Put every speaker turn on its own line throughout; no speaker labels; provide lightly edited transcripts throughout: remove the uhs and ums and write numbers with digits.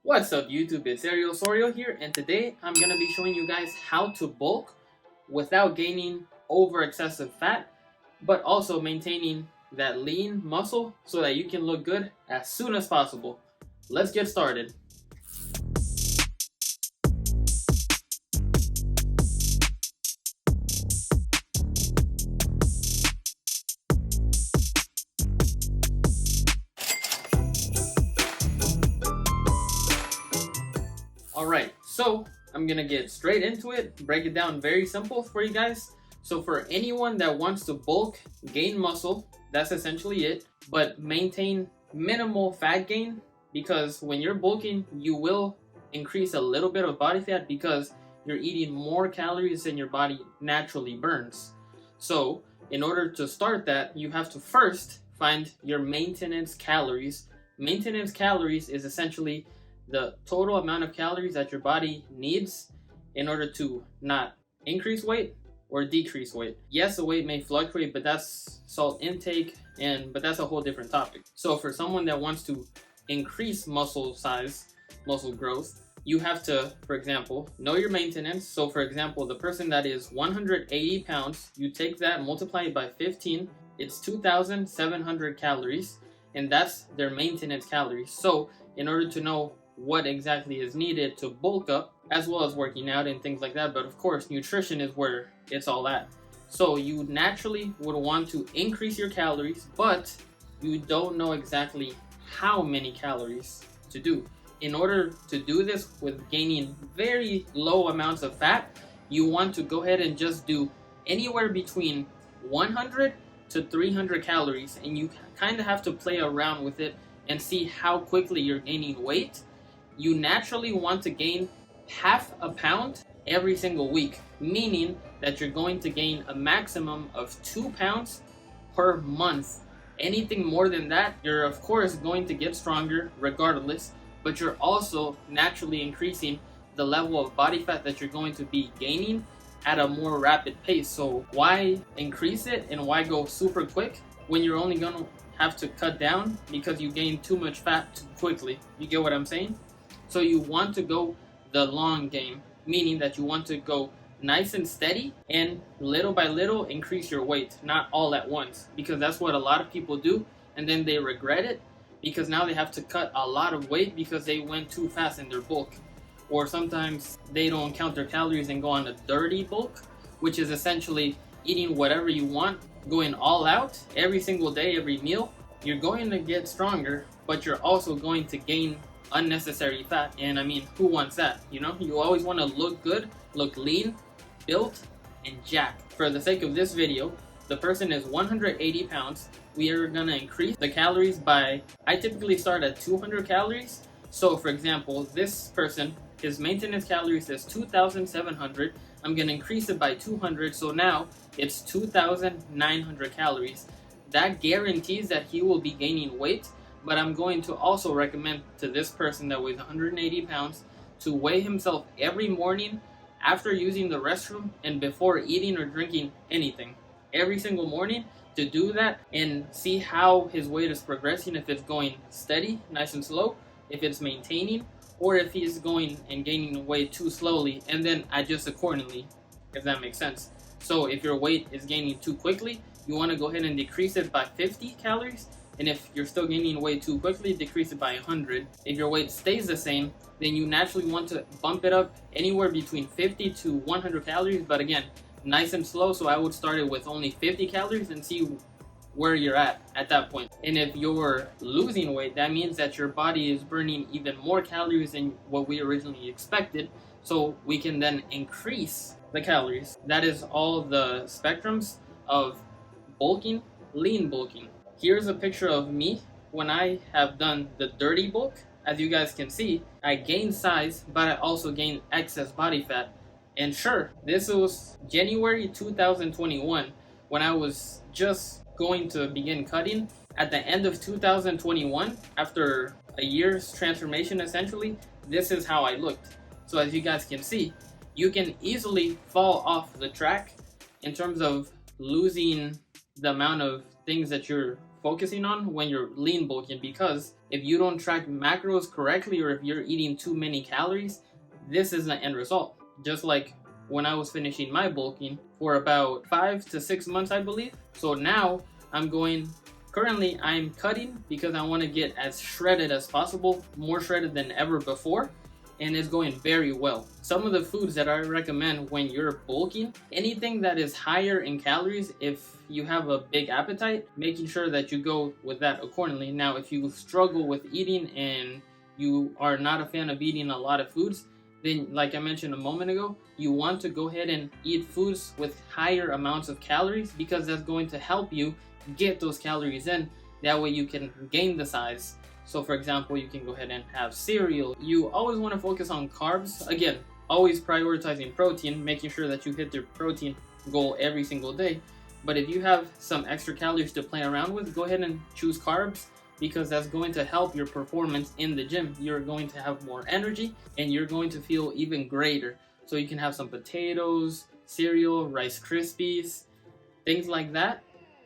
What's up YouTube, it's Ariel Sorio here, and today I'm going to be showing you guys how to bulk without gaining over excessive fat, but also maintaining that lean muscle so that you can look good as soon as possible. Let's get started. Alright, so I'm gonna get straight into it, break it down very simple for you guys. So for anyone that wants to bulk, gain muscle, that's essentially it, but maintain minimal fat gain, because when you're bulking, you will increase a little bit of body fat because you're eating more calories than your body naturally burns. So in order to start that, you have to first find your maintenance calories. Maintenance calories is essentially the total amount of calories that your body needs in order to not increase weight or decrease weight. Yes, the weight may fluctuate, but that's salt intake, but that's a whole different topic. So for someone that wants to increase muscle size, muscle growth, you have to, for example, know your maintenance. So for example, the person that is 180 pounds, you take that, multiply it by 15, it's 2,700 calories, and that's their maintenance calories. So in order to know what exactly is needed to bulk up, as well as working out and things like that, but of course nutrition is where it's all at. So you naturally would want to increase your calories, but you don't know exactly how many calories to do. In order to do this with gaining very low amounts of fat, you want to go ahead and just do anywhere between 100 to 300 calories, and you kind of have to play around with it and see how quickly you're gaining weight. You naturally want to gain half a pound every single week, meaning that you're going to gain a maximum of 2 pounds per month. Anything more than that, you're of course going to get stronger regardless, but you're also naturally increasing the level of body fat that you're going to be gaining at a more rapid pace. So why increase it and why go super quick when you're only going to have to cut down because you gain too much fat too quickly? You get what I'm saying? So you want to go the long game, meaning that you want to go nice and steady and little by little increase your weight, not all at once, because that's what a lot of people do, and then they regret it because now they have to cut a lot of weight because they went too fast in their bulk. Or sometimes they don't count their calories and go on a dirty bulk, which is essentially eating whatever you want, going all out every single day, every meal. You're going to get stronger, but you're also going to gain unnecessary fat, and I mean, who wants that? You know, you always want to look good, look lean, built, and jacked. For the sake of this video, the person is 180 pounds. We are gonna increase the calories by, I typically start at 200 calories. So for example, this person, his maintenance calories is 2,700. I'm gonna increase it by 200, so now it's 2,900 calories. That guarantees that he will be gaining weight, but I'm going to also recommend to this person that weighs 180 pounds to weigh himself every morning after using the restroom and before eating or drinking anything. Every single morning to do that and see how his weight is progressing, if it's going steady, nice and slow, if it's maintaining, or if he's going and gaining weight too slowly, and then adjust accordingly, if that makes sense. So if your weight is gaining too quickly, you want to go ahead and decrease it by 50 calories. And if you're still gaining weight too quickly, decrease it by 100. If your weight stays the same, then you naturally want to bump it up anywhere between 50 to 100 calories. But again, nice and slow. So I would start it with only 50 calories and see where you're at that point. And if you're losing weight, that means that your body is burning even more calories than what we originally expected. So we can then increase the calories. That is all the spectrums of bulking, lean bulking. Here's a picture of me when I have done the dirty bulk. As you guys can see, I gained size, but I also gained excess body fat. And sure, this was January 2021 when I was just going to begin cutting. At the end of 2021, after a year's transformation essentially, this is how I looked. So as you guys can see, you can easily fall off the track in terms of losing the amount of things that you're focusing on when you're lean bulking, because if you don't track macros correctly, or if you're eating too many calories, this is the end result. Just like when I was finishing my bulking for about 5 to 6 months, I believe. So now currently I'm cutting because I want to get as shredded as possible, more shredded than ever before, and it's going very well. Some of the foods that I recommend when you're bulking, anything that is higher in calories, if you have a big appetite, making sure that you go with that accordingly. Now, if you struggle with eating and you are not a fan of eating a lot of foods, then like I mentioned a moment ago, you want to go ahead and eat foods with higher amounts of calories, because that's going to help you get those calories in. That way you can gain the size. So for example, you can go ahead and have cereal. You always want to focus on carbs. Again, always prioritizing protein, making sure that you hit your protein goal every single day. But if you have some extra calories to play around with, go ahead and choose carbs, because that's going to help your performance in the gym. You're going to have more energy and you're going to feel even greater. So you can have some potatoes, cereal, Rice Krispies, things like that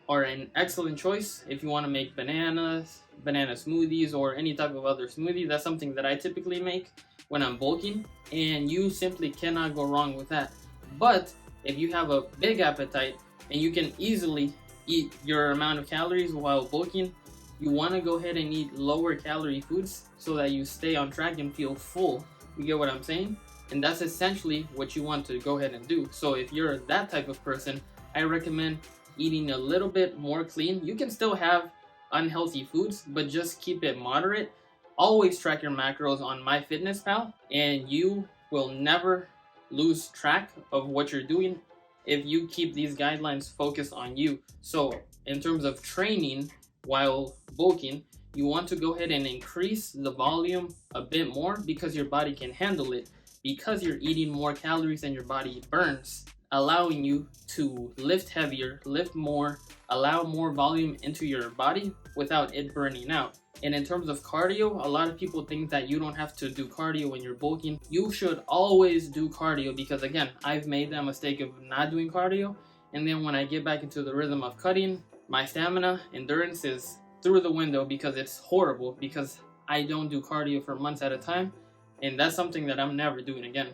are an excellent choice. If you want to make banana smoothies or any type of other smoothie, that's something that I typically make when I'm bulking, and you simply cannot go wrong with that. But if you have a big appetite and you can easily eat your amount of calories while bulking, you want to go ahead and eat lower calorie foods so that you stay on track and feel full. You get what I'm saying? And that's essentially what you want to go ahead and do. So if you're that type of person, I recommend eating a little bit more clean. You can still have unhealthy foods, but just keep it moderate. Always track your macros on MyFitnessPal, and you will never lose track of what you're doing if you keep these guidelines focused on you. So in terms of training while bulking, you want to go ahead and increase the volume a bit more, because your body can handle it, because you're eating more calories than your body burns, allowing you to lift heavier, lift more, allow more volume into your body without it burning out. And in terms of cardio, a lot of people think that you don't have to do cardio when you're bulking. You should always do cardio, because again, I've made that mistake of not doing cardio, and then when I get back into the rhythm of cutting, my stamina, endurance is through the window, because it's horrible, because I don't do cardio for months at a time, and that's something that I'm never doing again.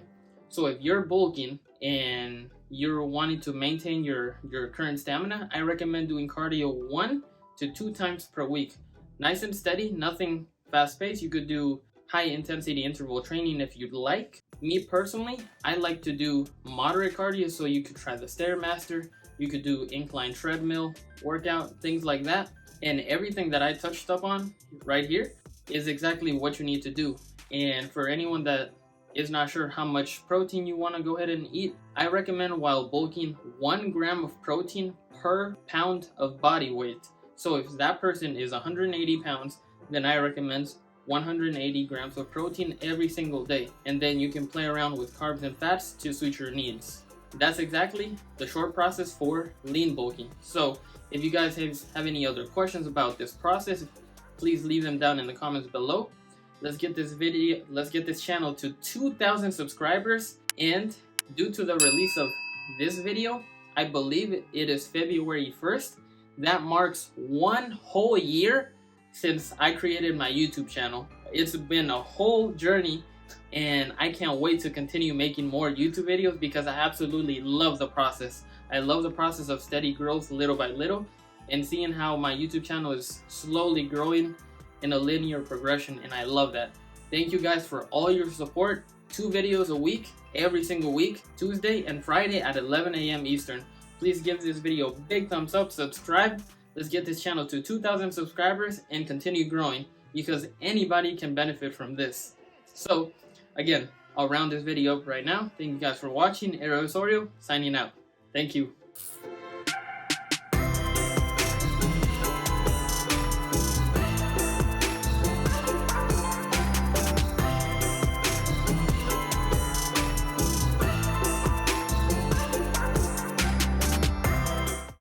So if you're bulking and you're wanting to maintain your current stamina, I recommend doing cardio 1 to 2 times per week. Nice and steady, nothing fast paced. You could do high intensity interval training if you'd like. Me personally, I like to do moderate cardio, so you could try the Stairmaster, you could do incline treadmill workout, things like that. And everything that I touched up on right here is exactly what you need to do. And for anyone that is not sure how much protein you want to go ahead and eat, I recommend while bulking 1 gram of protein per pound of body weight. So if that person is 180 pounds, then I recommend 180 grams of protein every single day. And then you can play around with carbs and fats to suit your needs. That's exactly the short process for lean bulking. So if you guys have any other questions about this process, please leave them down in the comments below. Let's get this channel to 2,000 subscribers. And due to the release of this video, I believe it is February 1st. That marks 1 whole year since I created my YouTube channel. It's been a whole journey, and I can't wait to continue making more YouTube videos, because I absolutely love the process. I love the process of steady growth little by little, and seeing how my YouTube channel is slowly growing in a linear progression, and I love that. Thank you guys for all your support. 2 videos a week, every single week, Tuesday and Friday at 11 a.m. Eastern. Please give this video a big thumbs up, subscribe. Let's get this channel to 2,000 subscribers and continue growing, because anybody can benefit from this. So again, I'll round this video up right now. Thank you guys for watching. Osorio signing out. Thank you.